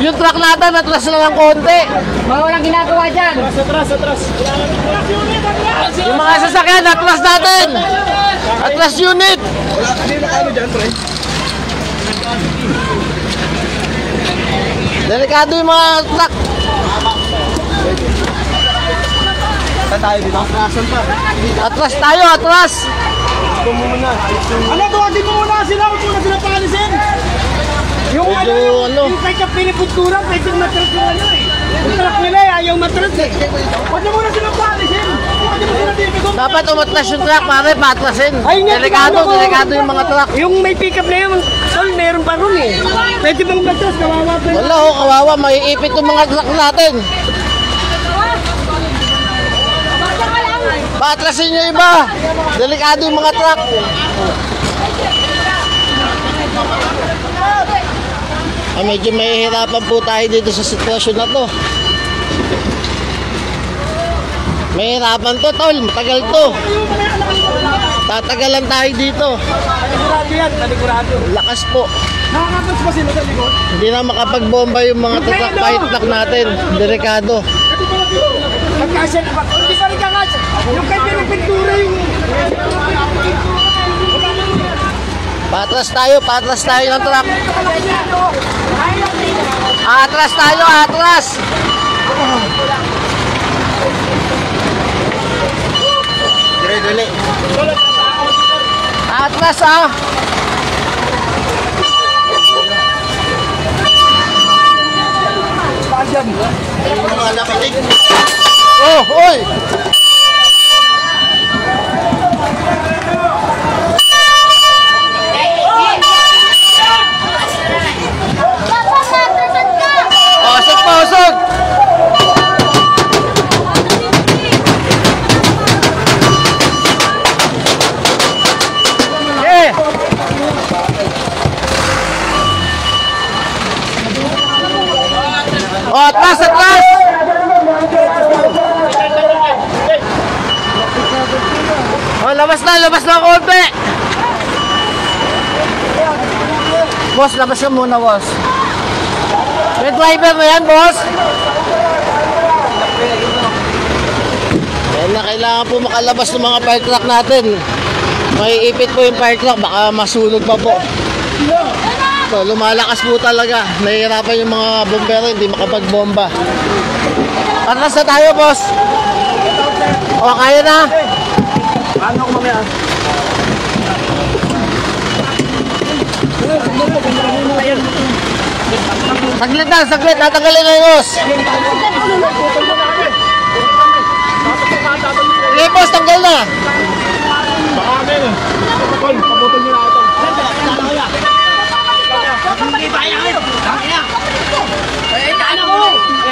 Yung truck natin, atras na ng konti. Mga walang ginagawa dyan. Atras. Yung mga sasakyan, atras natin. Atras unit. Hindi na kano dyan, pre. Delikado yung mga truck. Saan tayo dito? Atrasan pa. Atras tayo, atras. Ito muna. Ano, tuwagin mo muna sila. Huwag muna sila paalisin. Yung Medyo, yung kahit piniputtura, pwede matras yung ano eh. Yung truck nila eh, ayaw matras eh. Huwag na muna sila paalisin. Huwag na sila dito. Dapat umatras yung truck, pare, patrasin. Ay, nga, Delikado yung mga truck. Yung may pick-up na yun, tol, meron pa ron eh. Pwede bang matras, kawawa pa yun. Wala, kawawa, maiipit yung mga truck natin. Patrasin nyo iba. Delikado yung mga truck. Medyo mahihirapan po tayo dito sa sitwasyon na to. Mahihirapan to, tol. Matagal to. Tatagalan tayo dito. Taligurado yan, taligurado. Lakas po. Nakakatras pa sila sa likod? Hindi na makapagbomba yung mga truck natin. Delikado. Ito pala dito. Magkasya na ba? Hindi pa rin kakasya. Yung kay pinipintura yung... Patras tayo ng truck. Atras tayo, atras. Dili. Atras ah. Oh, oy. Usog. Yeah. Oh, atras. Oh, labas na konti. Boss, labas ka muna, boss. May driver na yan, boss. Kaya na kailangan po makalabas ng mga fire truck natin. Maiipit po yung fire truck, baka masunog pa po. So, lumalakas po talaga. Nahihirapan yung mga bombero, hindi makapagbomba. Atras na tayo, boss. O, kaya na. Paano ko mamaya? Saglit, natanggalin na yung hose. Sige, boss, tanggal na. Baka amin eh. Tol, kaputol nyo na ito. Hindi ba yan?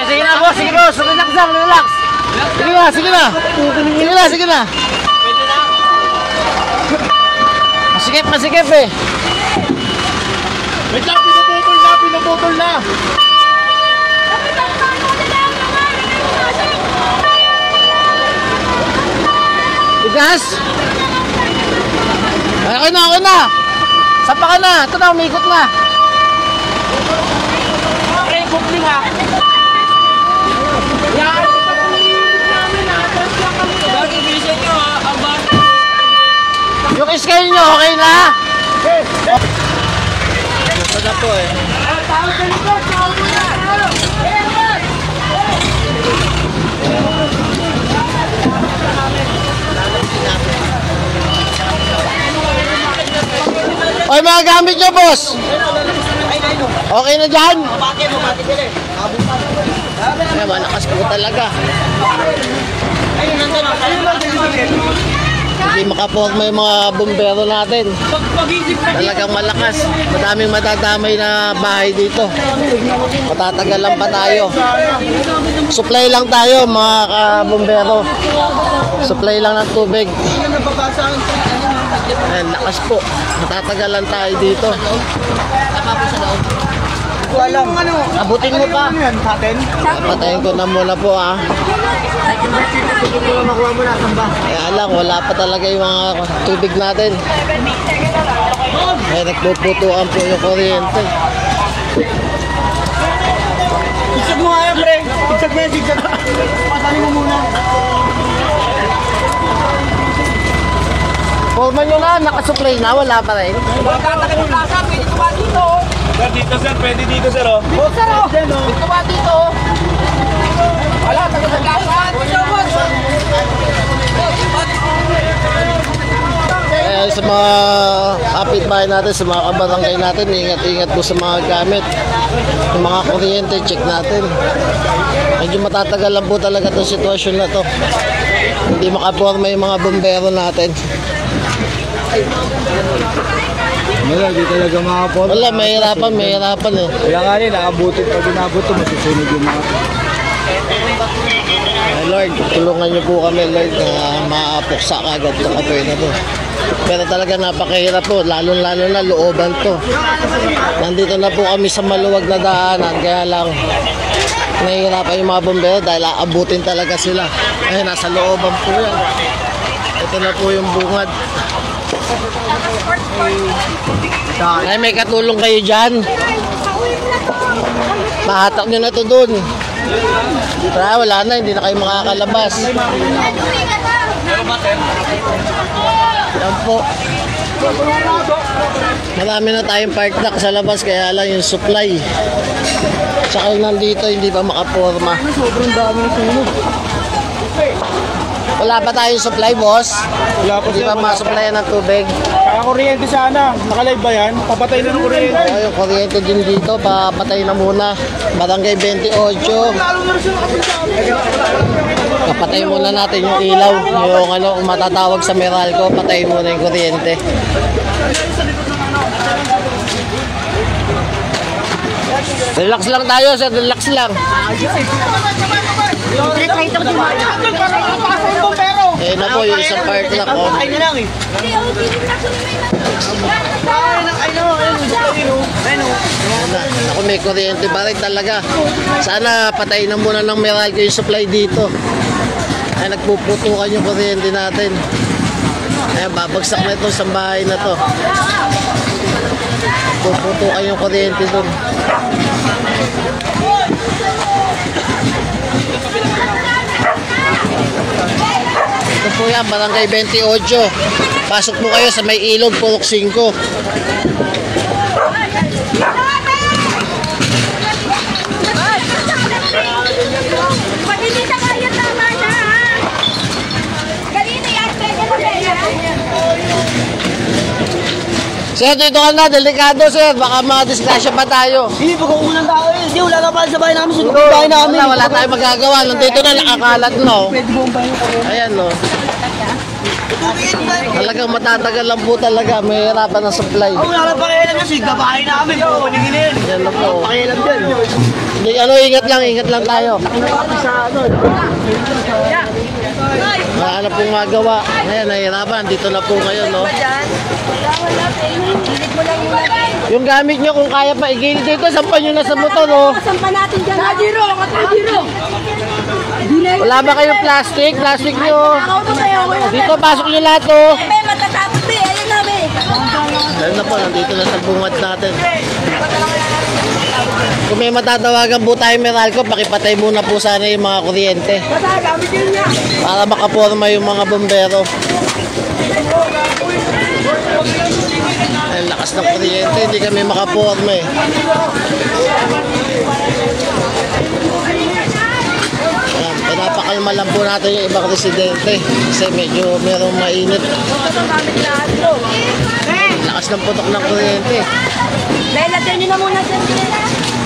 Sige na, boss, relax lang, relax. Sige na. Masikip eh. Wait lang, pinuputol na. Igas. Okay na. Sapa ka na. Ito na, umikot na. Okay, kupling ha. Yan. Bakit bisa nyo ha? Yung scale nyo, okay na? Gusto na po eh. Oy, mga gamit nyo, boss. Okay na dyan? Ay, malakas po talaga. Hindi makaporma yung mga bumbero natin. Talagang malakas. Madaming madadamay na bahay dito. Matatagalan pa tayo. Supply lang tayo, mga bumbero. Supply lang ng tubig. Ayan, lakas po. Matatagalan tayo dito. Alam. Abutin mo pa. Patayin ko na muna po ah. Kaya lang, wala pa talaga yung mga tubig natin. Kaya nagpuputuan po yung kuryente. mo nga yan, pre. Zigzag mo yan, zigzag. Pasanin mo muna. Forma nyo na, nakasupply na, wala pa rin. Magkatagal yung lasa, pwede ko ba dito? Sir, dito sir, pwede dito sir oh. Sir, pwede ko ba dito? Wala, tagal ng lasa. Eh, sa mga kapitbahay natin, sa mga kabarangay natin, ingat-ingat po sa mga gamit. Yung mga kuryente, check natin. Medyo matatagal lang po talaga itong sitwasyon na to. Hindi makaporma yung mga bombero natin. Wala, di talaga makapon. Wala, mahirapan eh. Kaya nga rin, nakabutin pag inabuto, masusunog yung mga. Lord, tulungan niyo po kami, Lord, na maapuksa agad ito katoy na to. Pero talaga napakahirap po, lalo-lalo na looban to. Nandito na po kami sa maluwag na daanan, kaya lang nahihirapan yung mga bombero dahil aabutin talaga sila. Ay, nasa looban po yan. Ito na po yung bungad. Ay, may katulong kayo dyan. Mahatak nyo na to dun. Wala na, hindi na kayo makakalabas. Yan po. Marami na tayong park truck sa labas, kaya lang yung supply. Tsaka yung nandito, hindi pa makaporma. Sobrang dami ng sunog. Wala pa tayong supply, boss? Wala pa Hindi sir, pa masuplayan ng tubig. Kakakuryente sana. Nakalive ba yan? Papatay na ng kuryente. O, yung kuryente din dito, papatay na muna. Barangay 28. Kapatay muna natin yung ilaw. Yung ano, kung matatawag sa Meralco, patay muna yung kuryente. Relax lang tayo, sir. Relax lang. Eh na po yung isang part na ko. Ay na lang eh. Ako may kuryente pa rin talaga. Sana patay na muna ng Meralco yung supply dito. Ay nagpuputukan yung kuryente natin. Ayan, babagsak na itong sambahay na to. Puputukan yung kuryente dun. Ito po yan, Barangay 28. Pasok po kayo sa may ilog, Purok 5. Pag hindi na kaya, tama na. Ganito yan, pwede na pwede. Sir, dito ka na, delikado sir. Baka makadisgrasya pa tayo. Hindi, pag-uunan tayo eh. Hindi, wala na pala sa bahay namin. Sunog yung bahay namin. Wala tayong magagawa. Nandito na, nakakalat na. Oh. Pwede mo ang bahay ko. Ayan no. Talagang matatagal lang po talaga. May hirapan ng supply. Wala na pakialam kasi bahay namin. Panigilin. Yan na po. Pakialam dyan. Hindi, ano, ingat lang tayo. Wala na pong magawa. Ayan, nahihirapan. Dito na po ngayon, no? Yung gamit nyo, kung kaya pa igilid dito, sampan nyo na sa motor, no? Kasampa natin dyan. Tajiro! Tajiro! Wala ba kayong plastic? Plastic nyo. Ako to kayo. Dito, pasok nyo lahat, oh. May matatapos eh. Ayun namin. Ayun na po, nandito na sa bungad natin. Kung may matatawagan po tayo Meralco, pakipatay muna po sana yung mga kuryente. Para makaporma yung mga bombero. Ay, lakas ng kuryente, hindi kami makaporma eh. Ayan, pinapakalma lang po natin yung ibang residente kasi medyo merong mainit. Lakas ng putok ng kuryente. Dahil natin nyo na muna sa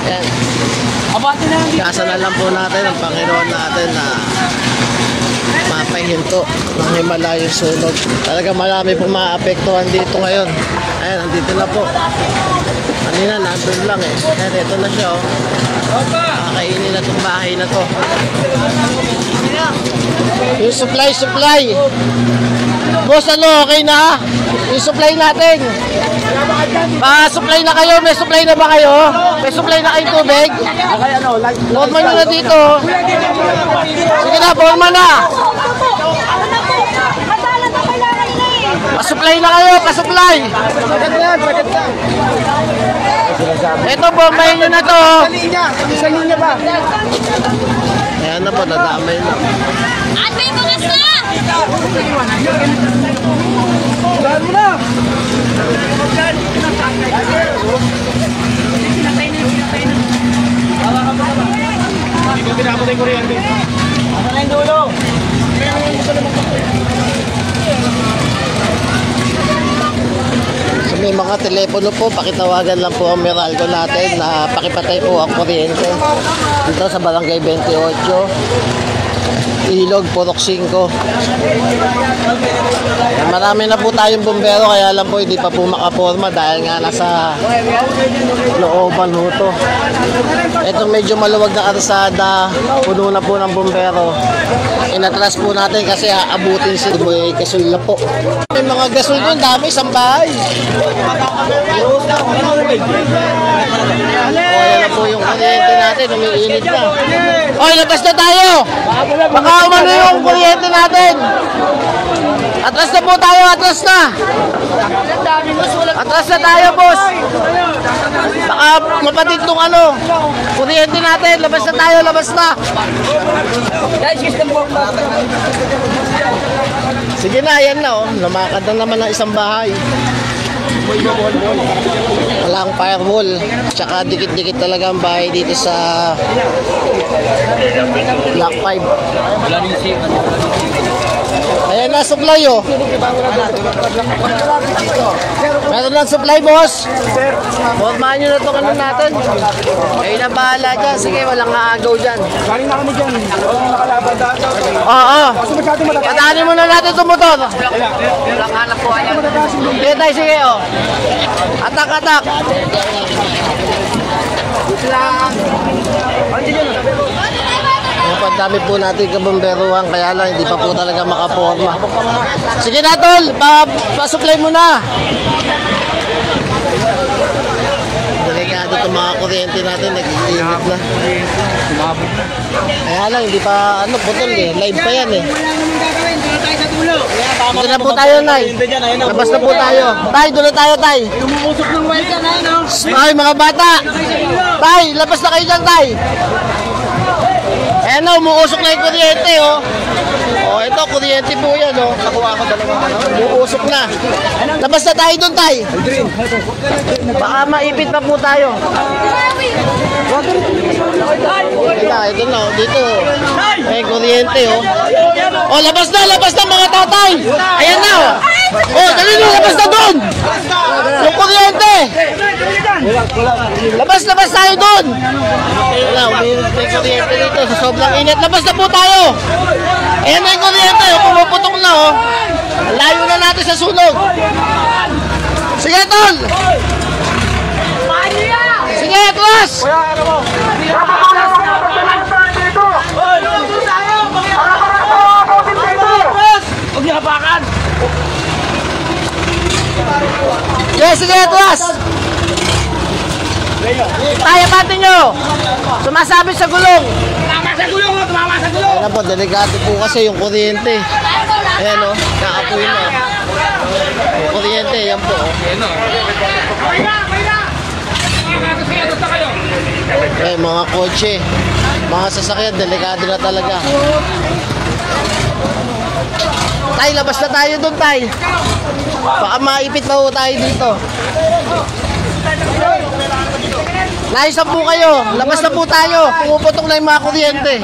Ayan. Kasa na lang po natin ang Panginoon natin na mapahinto ng himala yung sunog. Talaga marami pong maapektuhan dito ngayon. Ayan, nandito na po. Kanina, nandun lang eh. Ayan, ito na siya oh. Kakainin na itong bahay na to. Yung supply. Boss, ano, okay na? Yung supply natin. Pa-supply na kayo. May supply na ba kayo? May supply na kayong tubig? Forma nyo na dito. Sige na, forma na. Pa-supply na kayo, pa-supply. Ito, bombayin nyo na to. Sa linya ba? Ayan na po, nadamay na. At may bukas na! Saan mo na? Hindi ko pinapatay ko rin. Ano na yung dulo? So, may mga telepono po, pakitawagan lang po ang Meralco natin na pakipatay po ang kuryente dito sa Barangay 28. Ilog, Purok 5. Marami na po tayong bumbero, kaya lang po hindi pa po makaporma dahil nga nasa looban ho to. Itong medyo maluwag na karsada, puno na po ng bumbero. Inatras po natin kasi aabutin si Boy Gasol na po. May mga gasol doon, dami, isang bahay. O, ayan na po yung kuryente natin, umiinit na. Oy, labas na tayo! Baka umano yung kuryente natin! Atras na po tayo, atras na! Atras na tayo, boss! Baka mapatid tong ano, kuryente natin, labas na tayo, labas na! Sige na, ayan na oh, lumakad na naman ng isang bahay. Walang firewall. Tsaka dikit-dikit talaga ang bahay dito sa Block 5. Ayan na, supply oh. Meron lang supply, boss. Formahan nyo na itong ano natin. Kayo na bahala dyan. Sige, walang aagaw dyan. Galing na kami dyan. Walang nakalaban dito. Oo. Kasi masyadong matataas. Patahanin muna natin itong motor. Walang hanap po ayan. Sige tayo, sige oh. Atak, atak. Ang dami po natin kabomberuhan, kaya lang hindi pa po talaga makaporma. Sige na tol, pa-supply mo na. Delikado itong mga kuryente natin, nag-iinit na. Kaya lang, hindi pa putol eh, live pa yan eh. Dito na po tayo, Nay. Labas na po tayo. Tay, doon na tayo, Tay. Umuusok ng white ka na yun, no? Ay, mga bata. Tay, labas na kayo dyan, Tay. Ayan na, umuusok na yung kuryente, oh. Oh, ito, kuryente po yan, oh. Nakuha ko dalawang umuusok na. Labas na tayo doon, Tay. Baka maipit pa po tayo. Ito na, dito. May kuryente, oh. Oh, labas na mga tatay. Ayan na, oh. Oh, dali na, labas na doon. Yung kuryente. Labas tayo doon. Wala, may kuryente dito. Sa sobrang init, labas na po tayo. Ayan na yung kuryente, oh. Pumuputok na, oh. Layo na natin sa sunog. Sige, tol. Sige, atras. Huwag niya hapakan! Yes, sige, atras. Tayo pati nyo. Sumasabit sa gulong. Tumama sa gulong! Tumama sa gulong! Ayan po, delikado po kasi yung kuryente. Ayan o, nakapoy na. Yung kuryente, yan po. Eh, mga kotse, mga sasakyan, delikado na talaga. Tay, labas na tayo doon, Tay. Baka maipit pa po tayo dito. Naisan po kayo, labas na po tayo. Pumuputok na yung mga kuryente.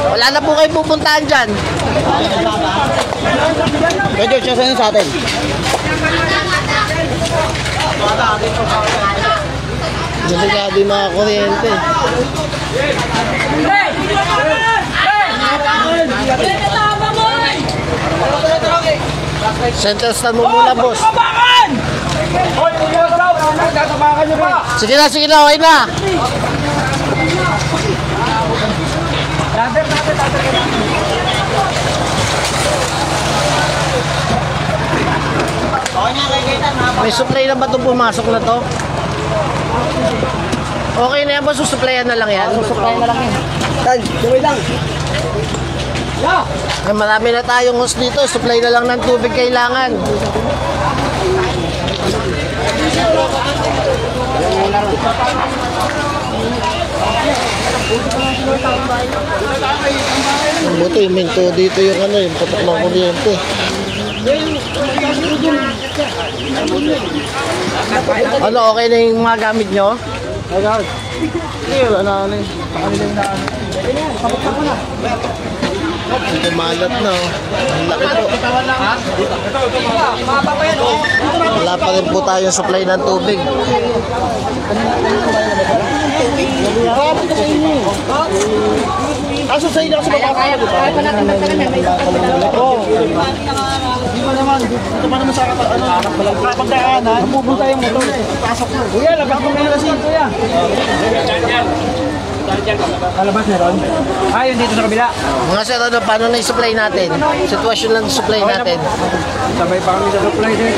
Wala na po kayo pupuntahan dyan. Pwede siya sa atin. Delikado yung mga kuryente. Center stand mo muna, boss. Sige na, okay na. May supply na ba itong pumasok na to? Okay na yan, boss. Susuplayan na lang yan. Susuplayan na lang yan. Tan, gawin lang. Ay, marami na tayong hose dito. Supply na lang ng tubig kailangan. Buti, minto dito yung ano, yung putok ng kuryente. Ano, okay na yung mga gamit nyo? Agad. Wala na ano eh. Kumalat na oh. Ang laki po. Wala pa rin po tayong supply ng tubig. Kaso sa inyo kasi makakaya, di ba? Kaya pa natin magtagal na, may Oo. Di ba naman, ito pa naman sa pagdaanan, pupunta yung motor. Pasok na. Kuya, labas mo kayo kasi, kuya. Kalabas meron? Yun dito sa kabila. Mga sir, ano, paano na yung supply natin? Sitwasyon lang ng supply natin. Sabay pa kami sa supply din.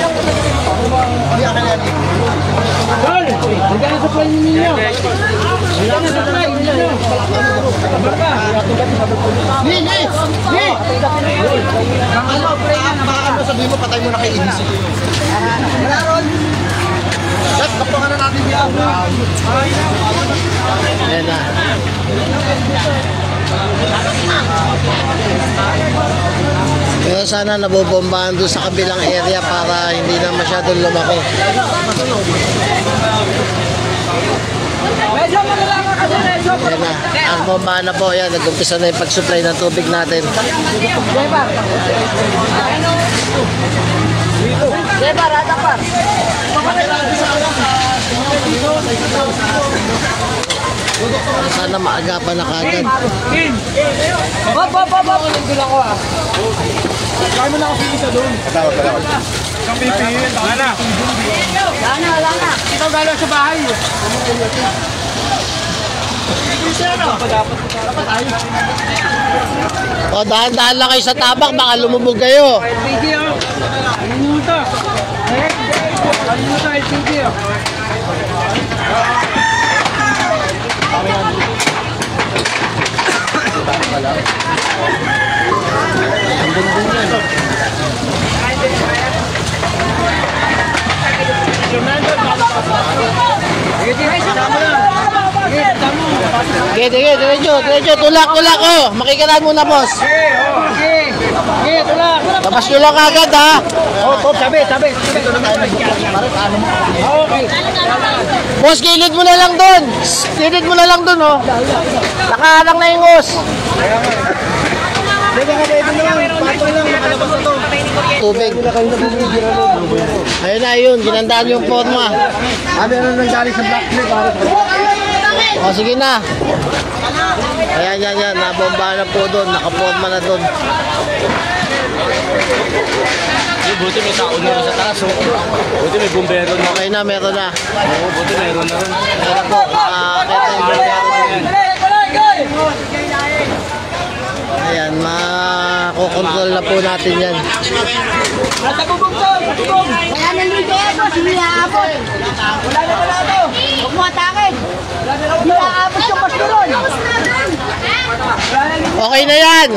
Tol! Magkano supply ninyo? Magkano supply ninyo? Ano sabihin mo, patay mo na kay Inis. Wala ron. Shut, kaptungan na natin diyan. Ayan na. Pero sana nabobombahan doon sa kabilang area para hindi na masyadong lumaki. Ayan na. Ang bombahan na po. Ayan, nag-umpisa na yung pag-supply ng tubig natin. Sana maagapan na kagad. Kaya mo na kasi isa doon. Isang pipin. Wala na. Ito galang sa bahay. O, dahan-dahan lang kayo sa tabak. Baka lumubog kayo. LPG oh. Minuto. Minuto LPG oh. Sige, diretso. Tulak, oh. Makikiran muna, boss. Tulak. Tapos nyo lang agad, ha. Sabi. Okay. Boss, gilid mo na lang doon. Gilid mo na lang doon, oh. Nakaharang na yung hose. Tubig. Ayun na, yun. Ginandaan yung forma. Ano nang galing sa blackmail para O, sige na. Ayan. Nabomba na po doon. Nakaporma na doon. Buti may tao na rin sa taas. Buti may bumbero na. Okay na, meron na. Oo, buti meron na rin. Meron po. Kita yung bumbero doon. Ayan, makokontrol na po natin yan. Nasa bubog to. Wala na dito eh, boss. Hindi naabot. Wala to. Huwag mo atakin. Hindi naabot yung boss doon. Okay na yan.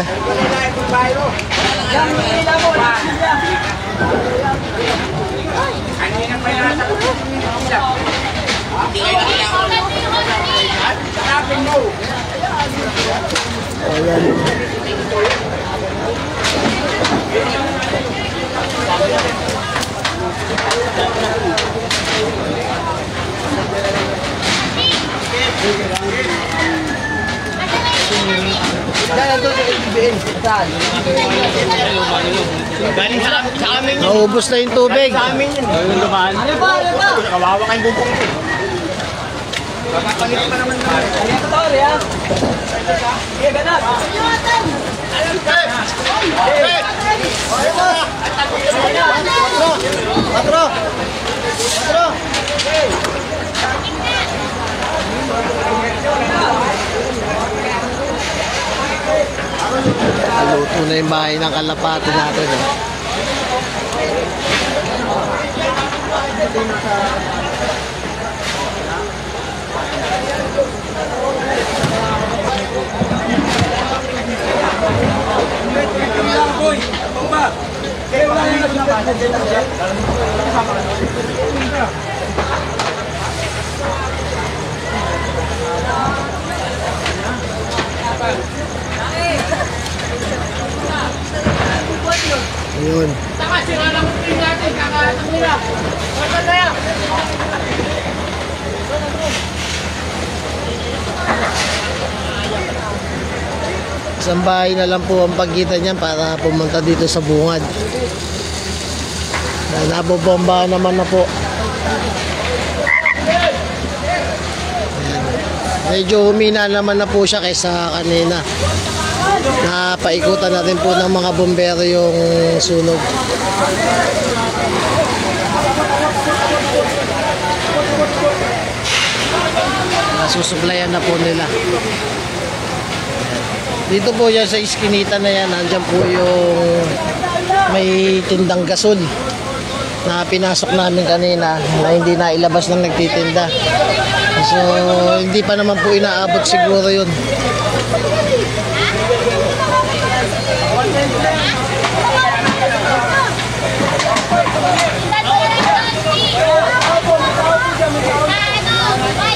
Galing sa amin. Naubos na yung tubig. Ayun lumaan. Ano ba? Kawawa kayong bubong ito. Papalit pa naman na. Ito to, Ria. Sige, ganap. Luto na yung bahay ng kalapati natin. Eh. Yun. Isang bahay na lang po ang pagitan niyan para pumunta dito sa bungad. Nabobomba naman na po. Ayan. Medyo humina naman na po siya kaysa kanina. Napaikutan natin po ng mga bombero yung sunog. Nasusuklayan na po nila. Dito po yan sa iskinita na yan, nandyan po yung may tindang gasol na pinasok namin kanina na hindi na ilabas ng nagtitinda. So hindi pa naman po inaabot siguro yun.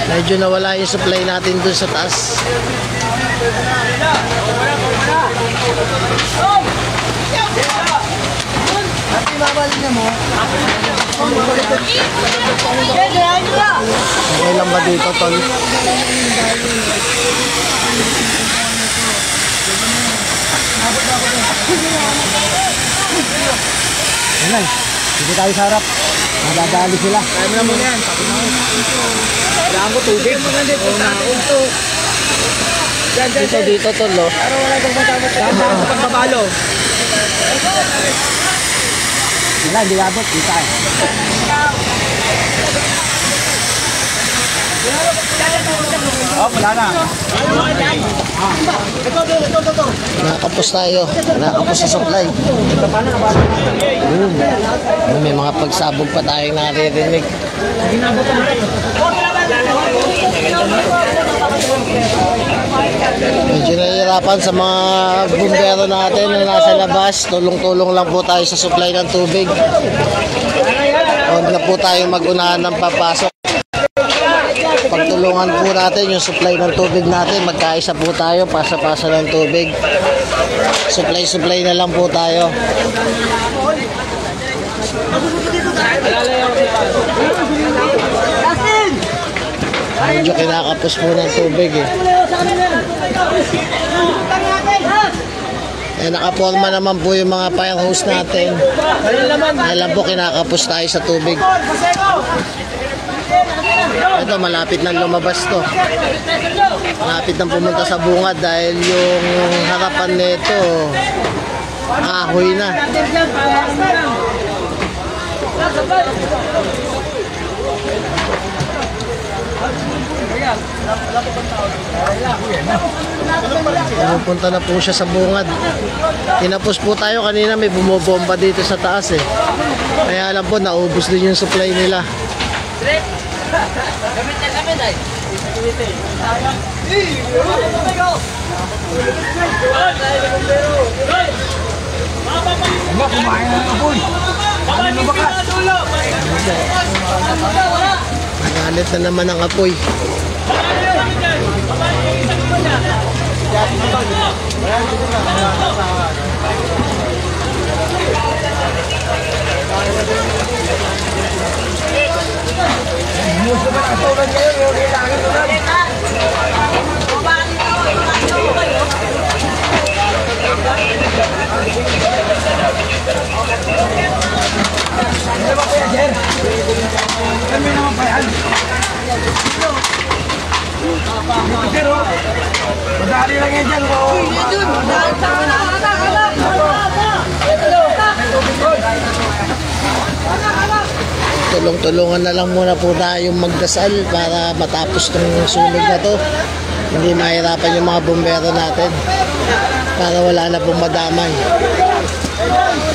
Medyo nawala yung supply natin dun sa taas. Okay lang ba dito, tol? Ayan, hindi tayo sa harap. Madadali sila. Kaya mo naman yan. Kailangan ko tubig. Dito, tol, oh. Pero wala itong matamot. Kaya sa pagbabalo. Wala, hindi abot. Hindi tayo. Oh, wala na. Nakakapos tayo. Nakakapos sa supply. May mga pagsabog pa tayong naririnig. Medyo nahihirapan sa mga bumbero natin na nasa labas. Tulong-tulong lang po tayo sa supply ng tubig. Huwag na po tayong mag-unahan ng papasok. Pagtulungan po natin yung supply ng tubig natin. Magkaisa po tayo, pasa-pasa ng tubig. Supply na lang po tayo. Medyo kinakapos po ng tubig eh. Nakaporma naman po yung mga fire hose natin. Alam po kinakapos tayo sa tubig. Ito malapit nang lumabas to. Malapit nang pumunta sa bungad dahil yung harapan nito kahoy na. Pupunta na po siya sa bungad. Tinapos po tayo kanina, may bumobomba dito sa taas eh. Kaya alam po naubos din yung supply nila. Kumain na ng apoy. Ano ba ka? Nagalit na naman ang apoy. Madali lang yan dyan. Tulong-tulungan na lang muna po tayong magdasal para matapos tong sunog na to. Hindi mahirapan yung mga bumbero natin para wala na pong madamay.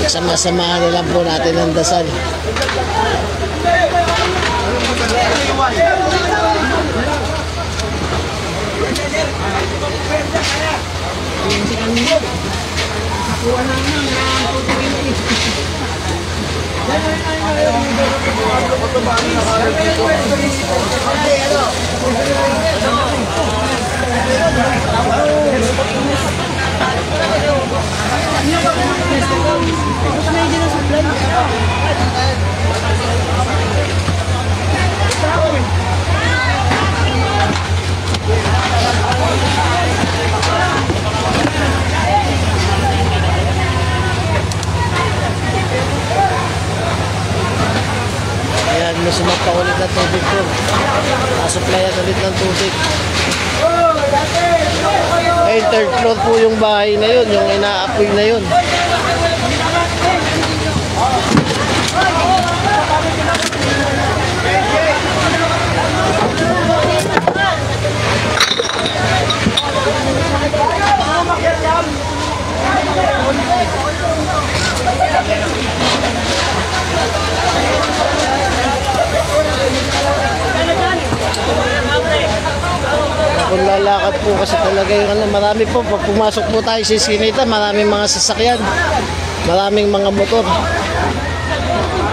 Sama-samahan na lang po natin ang dasal. third floor po yung bahay na yun, yung inaapoy na yun. Kung lalakad po kasi talaga yung ano, marami po, pag pumasok po tayo sa Iskinita, maraming mga sasakyan, maraming mga motor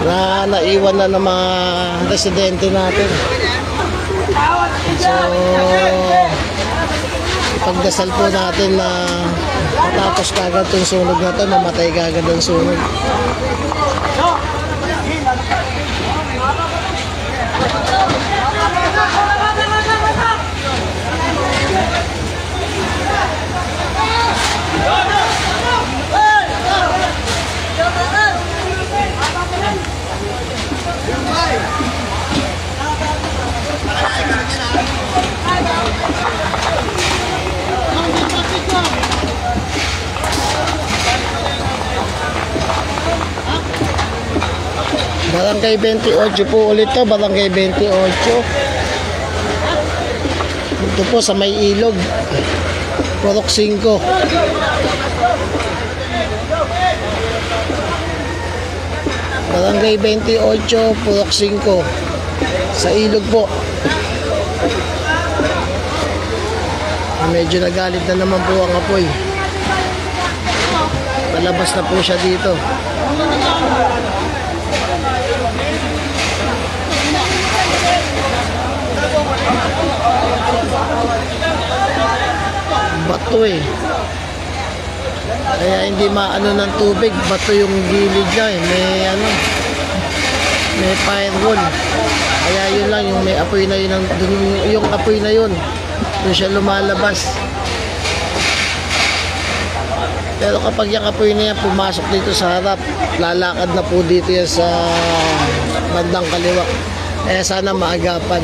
na naiwan na ng mga residente natin. So, ipagdasal po natin na matapos kagad itong sunog na to, mamatay kagad ang sunog. Barangay 28 po ulit to, Barangay 28. Ito po sa may ilog. Purok 5. Barangay 28, Purok 5. Sa ilog po. Medyo nagalit na naman po ang apoy. Palabas na po siya dito. Bato eh. Kaya hindi maano ng tubig, bato yung gilid niya eh. May firewall. Kaya yun lang, yung may apoy na yun, yung apoy na yun, doon siya lumalabas. Pero kapag yung apoy na yan pumasok dito sa harap, lalakad na po dito yan sa bandang kaliwa. Kaya sana maagapan.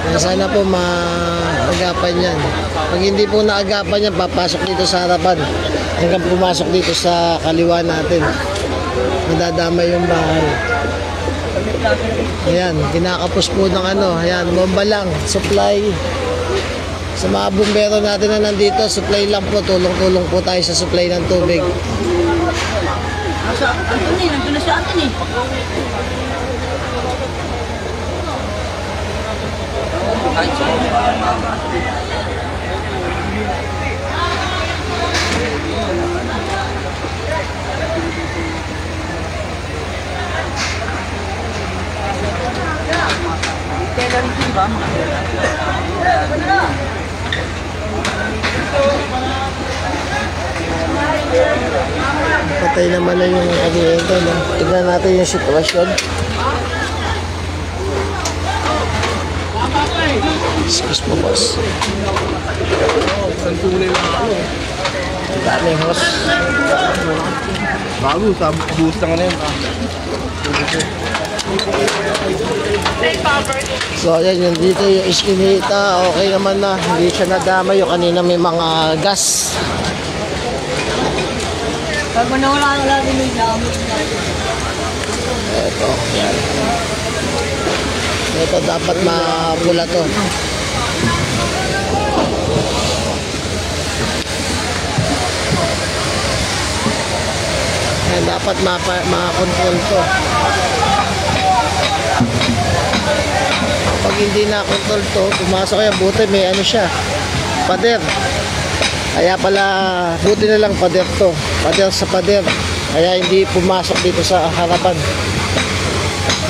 Kaya sana po maagapan yan. Pag hindi po naagapan yan, papasok dito sa harapan hanggang pumasok dito sa kaliwa natin. Madadamay yung bahay. Ayan, kinakapos po ng ano. Ayan, bomba lang, supply. Sa mga bumbero natin na nandito, supply lang po. Tulong-tulong po tayo sa supply ng tubig. Nandun na siya atin eh. Patay naman na yung kuryente, no? Tignan natin yung sitwasyon. Excuse mo, boss. Daming hos. Bago, boost na nga na yun. So, ayan, yung dito yung Iskinita. Okay naman na. Hindi siya nadama. Yung kanina may mga gas. Pag manawala din yung gamit. Ito, yan. Ito dapat mapula to. Yan, dapat ma-control to. Pag hindi na-control to, pumasok yan, buti may ano siya, pader. Kaya pala, buti na lang pader to. Pader sa pader. Kaya hindi pumasok dito sa harapan.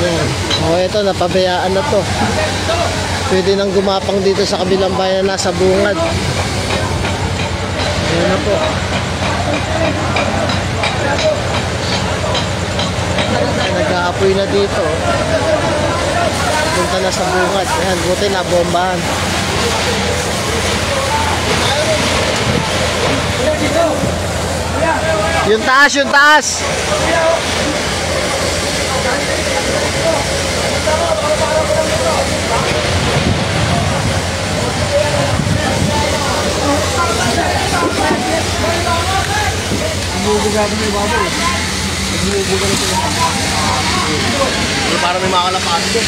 Yan. O ito, napabayaan na to. Pwede nang gumapang dito sa kabilang bayan na nasa bungad. Ayan na po. Nag-aapoy na dito. Punta na sa bungad. Ayan, buti na bombahan. Yung taas, yung taas. grabe may baboy. Para may makalapas doon.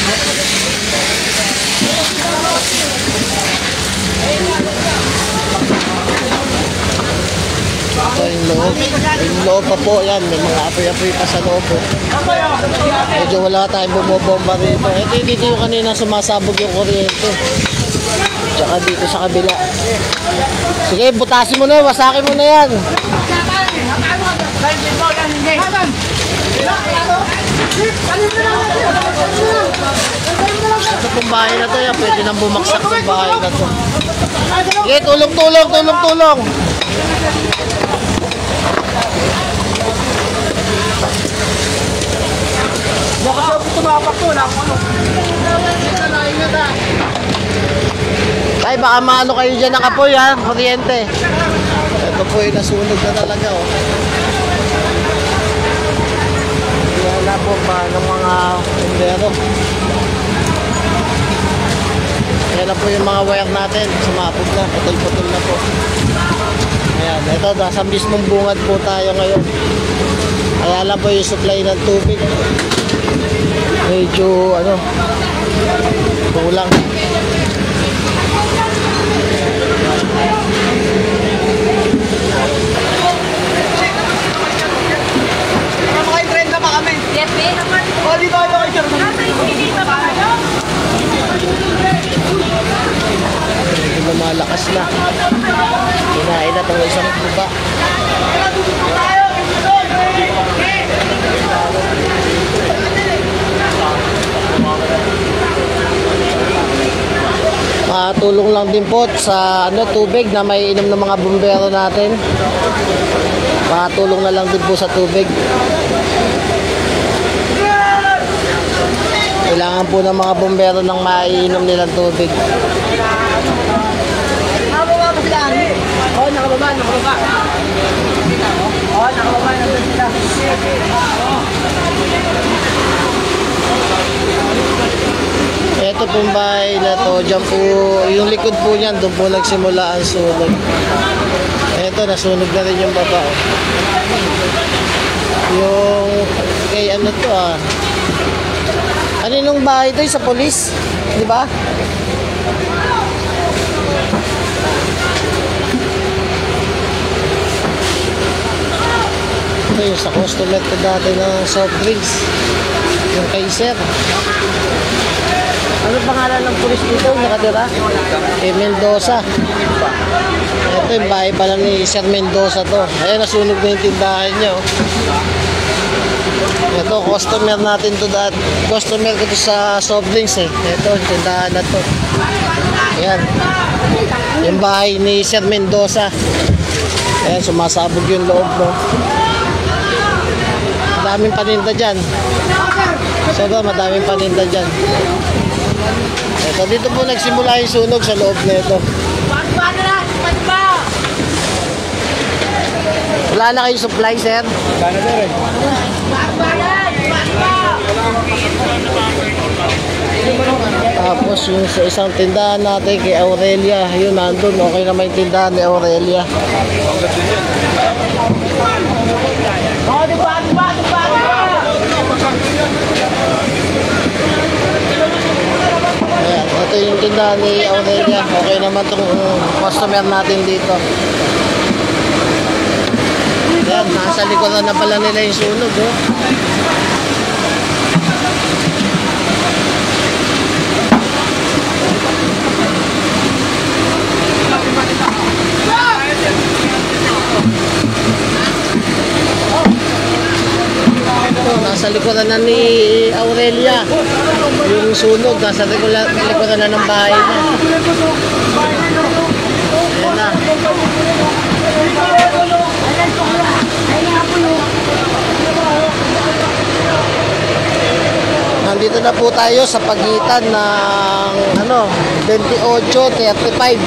Ito yung loob. Yung loob pa po yan. May mga apoy-apoy pa sa loob po. Medyo wala tayong bumobomba rito. Ito dito yung kanina sumasabog yung kuryente. Tsaka dito sa kabila. Sige, butasin mo na yan. Wasakin mo na yan. Ito pong bahay na to yan. Pwede nang bumaksak ng bahay na to. Sige, tulong-tulong, tulong-tulong. Baka siya tumapak to, wala akong ano. Ay, baka maano kayo dyan ng apoy ha, kuryente. Ito po yung nasunog na talaga oh. Wala po pa ng mga bumbero. Ayan na po yung mga wire natin. Sumapog na, putol-putol na po. Ayan, ito, nasa mismong bungad po tayo ngayon. Kaya lang po yung supply ng tubig. Medyo, ano, kulang. Makain-trend na ba kami? Yes, eh. O, dito kayo kay Sir. Medyo lumalakas na. Kinain na itong isang buba. Tulong lang din po sa ano, tubig na may inom ng mga bumbero natin. Tulong na lang din po sa tubig. Kailangan po ng mga bumbero ng maiinom nilang tubig. Oo, nakababa, nakababa. Oo, nakababa, nandun sila. Ito pong bahay na to, dyan po, yung likod po niyan, doon po nagsimula ang sunog. Ito, nasunog na rin yung baba. Yung, kay ano to ah. Ano yung bahay to? Sa polis? Di ba? Ito yung sa customer ko dati ng soft drinks. Yung Kaiser. Ano pangalan ng pulis dito? Nakatira? Mendoza. Ito yung bahay pala ni Sir Mendoza to. Ayan, nasunog na yung tindahan niya. Oh. Ito, customer natin to dati. Customer ko to sa soft drinks eh. Ito, yung tindahan na to. Ayan. Yung bahay ni Sir Mendoza. Ayan, sumasabog yung loob mo. Madaming paninda dyan. Sobrang madaming paninda dyan. Ito, dito po nagsimula yung sunog sa loob na ito. Wala na kayong supply, sir? Gana sir eh. Tapos yung sa isang tindahan natin kay Aurelia, yun nandun, okay naman yung tindahan ni Aurelia. Ayan, ito yung tindahan ni Aurelia, okay naman itong customer natin dito. Ayan, nasa likuran na pala nila yung sunog, oh. Nasa likuran na ni Aurelia yung sunog, nasa likuran na ng bahay niya. Ayan na. Nandito na po tayo sa pagitan ng 28-35.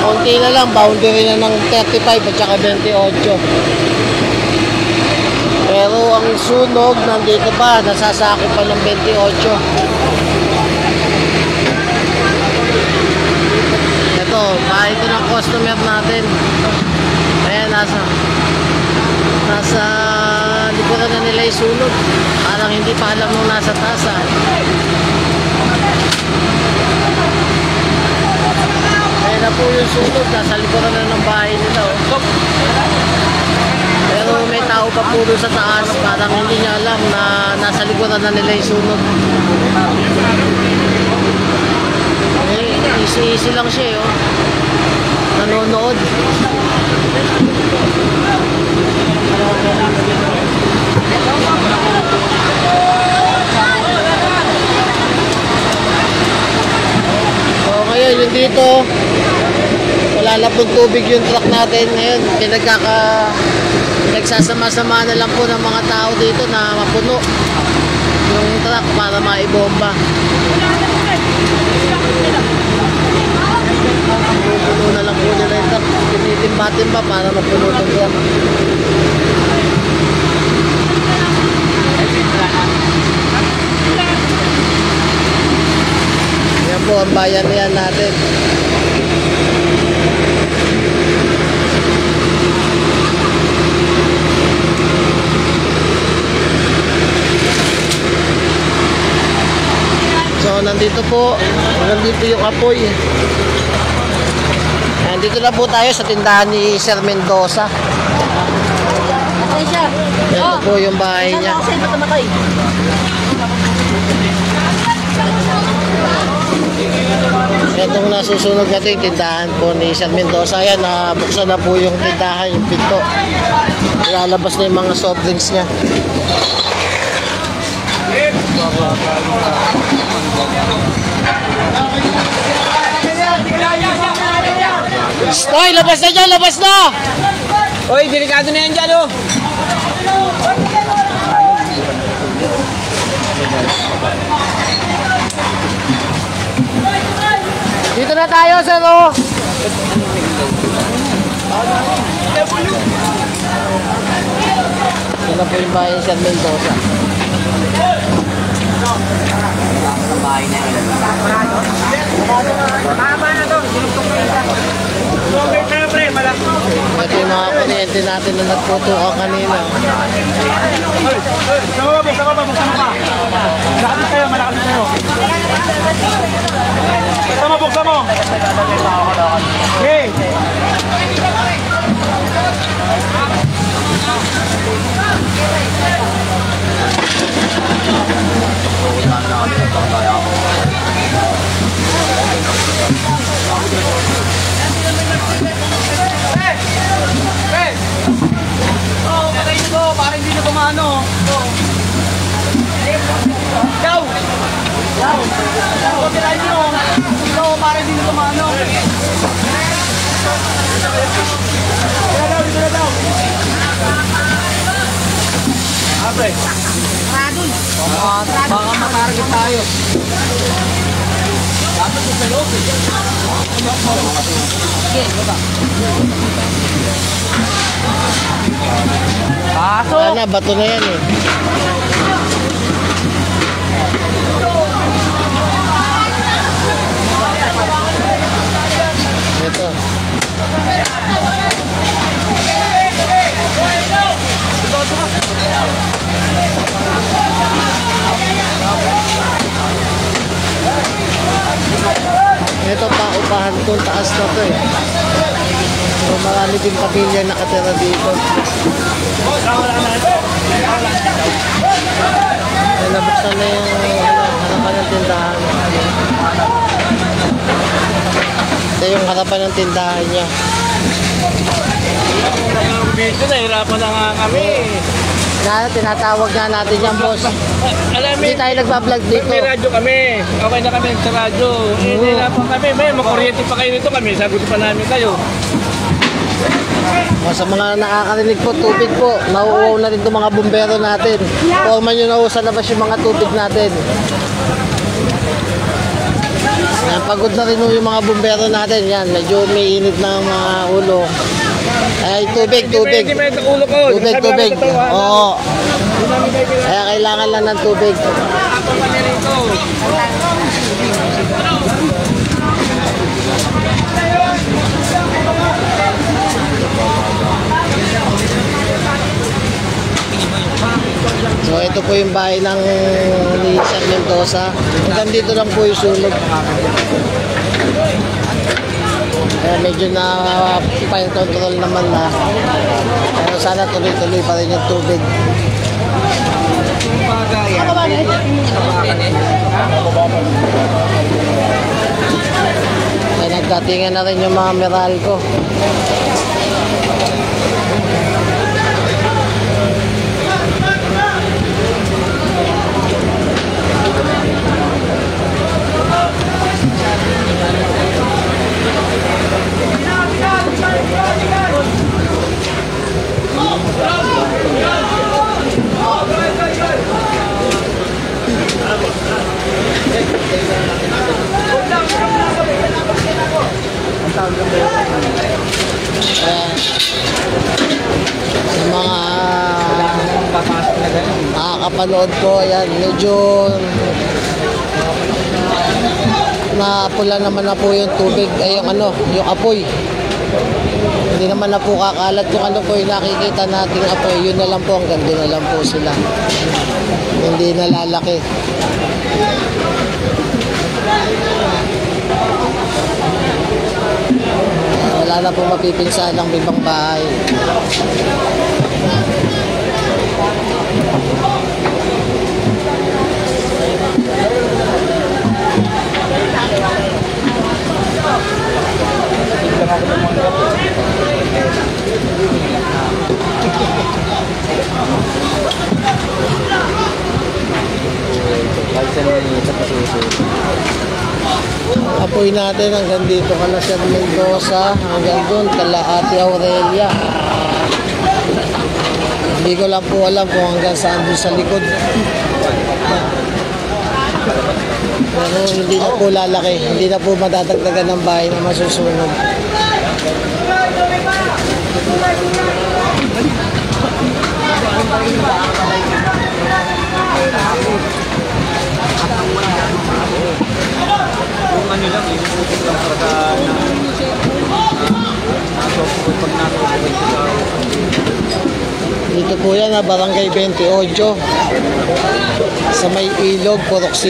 Konti na lang, boundary na ng 35 at saka 28. Pero ang sunog nandito pa, nasasakop pa ng 28. Ito, bahay ito ng customer natin. Ayan, nasa likuran na nila yung sunog. Parang hindi pa alam nung nasa taas ah. Ayan na po yung sunog, nasa likuran na ng bahay nila oh. Pero may tao pa po doon sa taas, parang hindi niya alam na nasa likuran na nila yung sunog. Easy lang siya oh. Nanonood. So ngayon yung dito, wala na pong tubig yung truck natin ngayon. Pinagsasama-sama na lang po ng mga tao dito na mapuno yung truck para maibomba. Puno na lang po nila yung truck. Tinitimba-timba para mapuno itong truck. Yan po ang bayan niyan natin. So nandito po, nandito yung apoy. Nandito na po tayo sa tindahan ni Sir Mendoza. Ito po yung bahay niya. Itong nasusunog natin tindahan po ni Sir Mendoza. Ayan, buksan na po yung tindahan, yung pinto. Ilalabas na yung mga soft drinks niya. Hoy, labas na dyan, labas na! Hoy, delikado na yan dyan, oh. Dito na tayo, sir, oh! Ito na po yung bahay ni Sir Mendoza. Ito yung mga kuryente natin na nagputukan kanina. Buksan mo! Okay! Patayin ko, para hindi na tumano. Daw! Pagkirahin nyo. Ito, para hindi na tumano. Dito na daw. Abre. Maradon. Baka matarget tayo. Dapat sa salot. Sige, baba. Paso. Wala na, bato na yan eh. Ito. Ito pa, upahan ko, taas na to eh. So, marami din pamilya nakatira dito. Ay, nabuksan na yung harapan ng tindahan. Ito yung harapan ng tindahan niya. Dito, nahirapan na nga kami. Tinatawag nga natin yan, boss. Alam Hindi tayo nagbablog dito. may radyo kami. Okay na kami sa radyo. Nahirapan kami. May makuryente pa kayo nito kami. Sagot pa namin kayo. Sa mga nakakarinig po, tubig po. Nauuwaw na rin itong mga bumbero natin. Forman nyo na sa labas yung mga tubig natin. Yan, pagod na rin yung mga bumbero natin. Yan, medyo may init na ang mga ulo. Ay, tubig. Hindi may ulo ko. Tubig. Oo. Kaya kailangan lang ng tubig. Ako kami rito. So ito po yung bahay ng ni Sir Mendoza. Hanggang dito lang po yung sunog. Kaya medyo na fire control naman na. Pero sana tuloy-tuloy pa rin yung tubig. Kaya nagdatingan na rin yung mga Meralco. Sa mga nakakapanood po, ayan, medyo napula naman na po yung tubig, ay yung yung apoy. Hindi naman na po kakalat yung po yung nakikita nating apoy, yun na lang po, hanggang doon na lang po sila. Hindi na lalaki. Wala na po mapipinsan ng ibang bahay. Apoy natin hanggang dito kala Sir Mendoza, hanggang doon kala Ate Aurelia. Hindi ko lang po alam kung hanggang saan doon sa likod. Pero hindi na po lalaki, hindi na po madadagdagan ng bahay na masusunod. Kung ano lang, yung putik lang talaga na pag natutuloy sa Dito po yan, Barangay 28 sa may Ilog, Purok 5.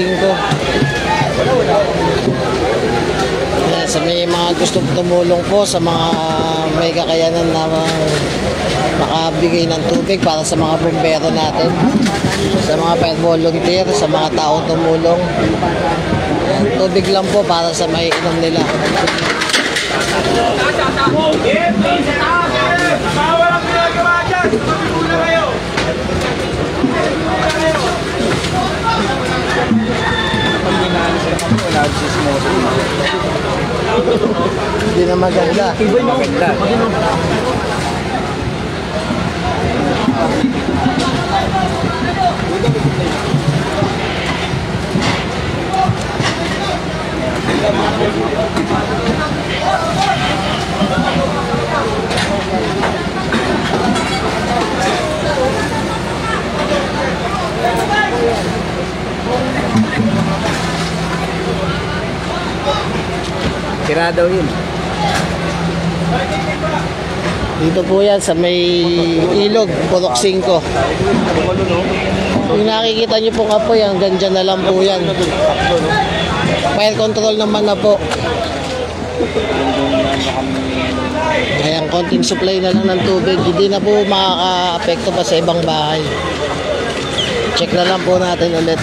Yan, sa may mga gustong tumulong po, sa mga may kakayanan na makabigay ng tubig para sa mga bumbero natin, sa mga fire volunteer, sa mga taong tumulong. Yan, tubig lang po para sa may inom nila. Hindi na maganda. Tira daw yun. Dito po yan sa may Ilog, Purok 5. Yung nakikita nyo po kapoy, hanggang dyan na lang po yan. Fire control naman na po. Kaya konting supply na lang ng tubig, hindi na po makaka-apekto pa sa ibang bahay. Check na lang po natin ulit.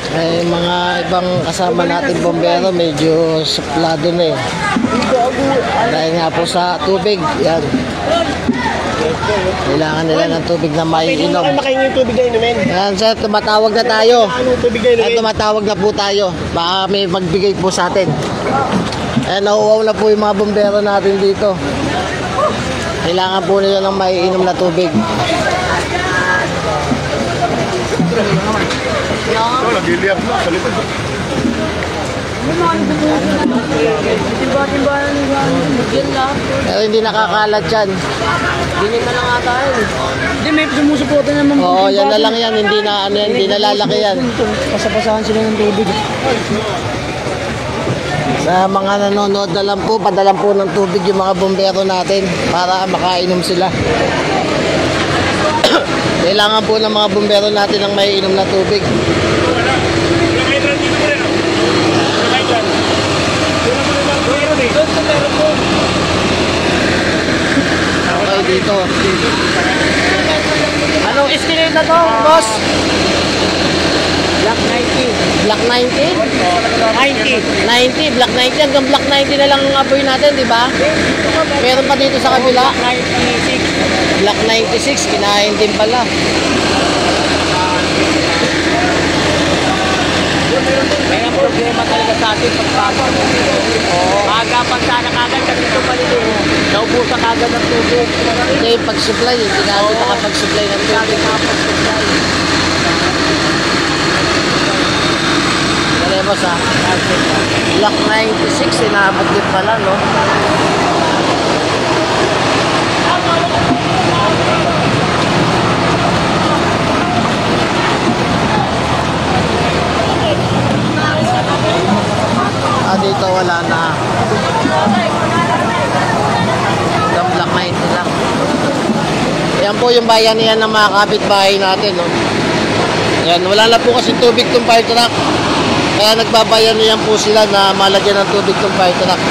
Ay mga ibang kasama natin bombero medyo suplado na eh. Dahil nga po sa tubig, yan. Kailangan nila ng tubig na maiinom. Makaingin tubig na inumin. Yan sir, tumatawag na tayo. Ano tubig na Ay, tumatawag na po tayo. Baka may magbigay po sa atin. Eh, nauuwaw na po yung mga bombero natin dito. Kailangan po nila ng maiinom na tubig. Nag-iliap na, salita. Pero hindi nakakalat yan. Hindi, may sumusuporta naman. Oo, yan na lang yan. Hindi na, hindi na lalaki yan. Pasapasahan sila ng tubig. Sa mga nanonood na lang po, padalan po ng tubig yung mga bombero natin para makainom sila. Kailangan po ng mga bumbero natin ng may inom na tubig. Okay, dito. Anong estimate na to, boss? Black 90. Black 90? 90. 90, Black 90. Hanggang Black 90 na lang ang apoy natin, di ba? Meron pa dito sa kabila. 96. Black 96, kinain din pala. May ang problema talaga sa atin pagpasok. Agapan sana kagad kasi ito maliliit. Naubusan kagad ng tubig. Ito yung pag-supply, hindi natin makapag-supply ng tubig. Dali boss ha. Black 96, inaabot din pala, no? Dito wala na. Hanggang Black 90 lang. Yan po yung bayan niyan ng mga kapitbahay natin, no? Yan, wala na po kasi tubig tong fire truck. Kaya nagbabayan niyan po sila na malagyan ng tubig tong fire truck.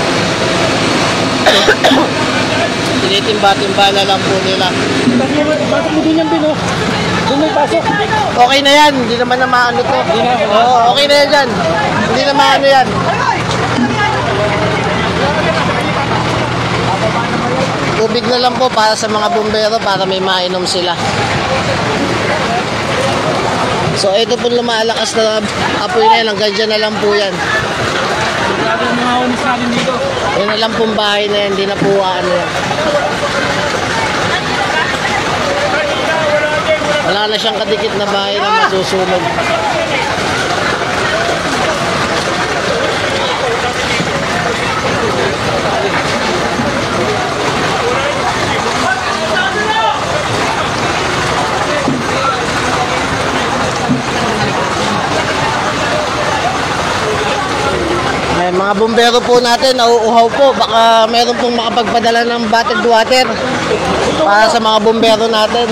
Tinitimba-timba na lang po nila. Pasok mo din yung bino. Doon may pasok. Okay na yan, hindi naman na maano to. Oo, okay na yan dyan. Hindi na maano yan. Tubig na lang po para sa mga bumbero para may mainom sila. So ito po lumalakas na apoy na yan, hanggang dyan na lang po yan. Yan na lang pong bahay na yan, hindi na po ano yan. Wala na siyang kadikit na bahay na masusunog. Ay, mga bumbero po natin, nauuhaw po. Baka meron pong makapagpadala ng bottled water para sa mga bumbero natin.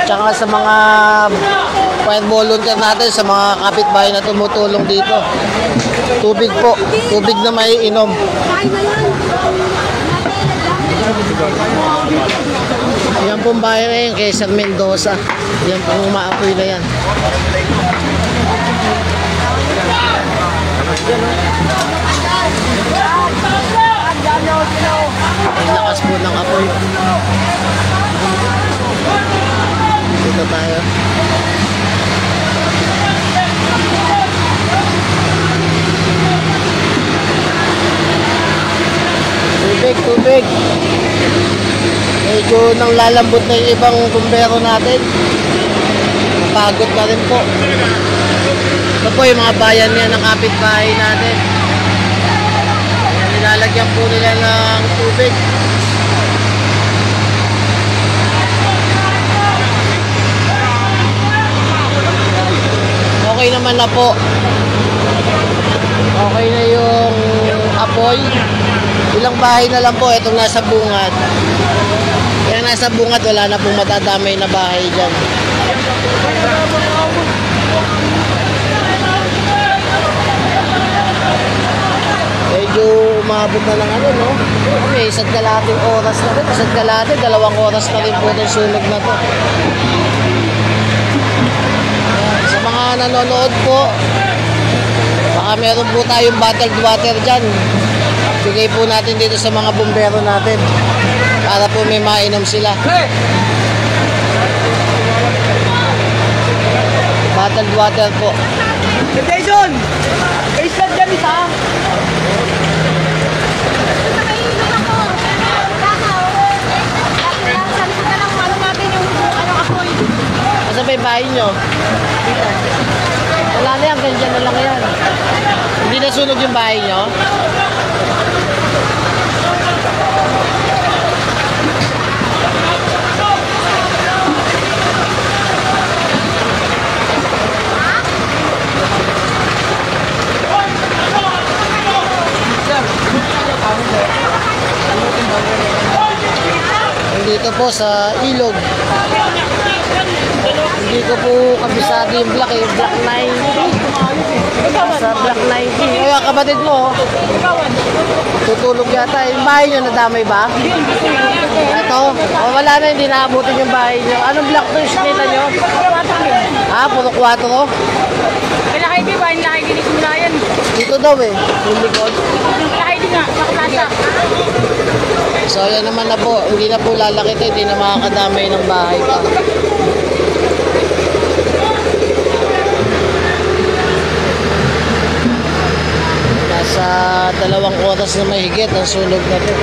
Tsaka sa mga fire volunteer natin, sa mga kapitbahay na tumutulong dito. Tubig po, tubig na may inom. Yan pong bahay na yun kay Sir Mendoza. Yan pong umaapoy na yan. Ang lakas po ng apoy. Dito tayo. Tubig, tubig. Medyo nang lalambot na yung ibang bumbero natin. Napagod na rin po. Ito po yung mga bayan niya ng kapitbahay natin. Ayan, nilalagyan po nila ng tubig. Okay naman na po. Okay na yung apoy. Ilang bahay na lang po itong nasa bungad. Kaya nasa bungad wala na pong matadamay na bahay dyan. Medyo umabot na ng ano, no? Okay, isa't kalating oras na rin. Isa't kalate, 2 oras na rin po itong sunog na to. Sa mga nanonood po, baka meron po tayong bottled water dyan. Bigay po natin dito sa mga bumbero natin para po may mainom sila. Bottled water po. Jason! Island dyan isa! Asa ba yung bahay nyo? Wala na yan, ganyan na lang yan. Hindi nasunog yung bahay nyo? Dito po sa ilog. Hindi ko po kabisado yung black eh. Black 90. Sa black 90. Kaya kapatid mo, tutulog yata. Yung bahay nyo nadamay ba? Ito? O wala na, hindi naabutin yung bahay nyo. Anong black to yung sinita nyo? Ah, puro 4? Malaki di ba? Malaki din yung simulayan. Dito daw eh, yung likod. Malaki din nga. Nakatasa. So yan naman na po, hindi na po lalaki ito, hindi na makakadamay ng bahay pa. Nasa 2 oras na mahigit ang sunog na to.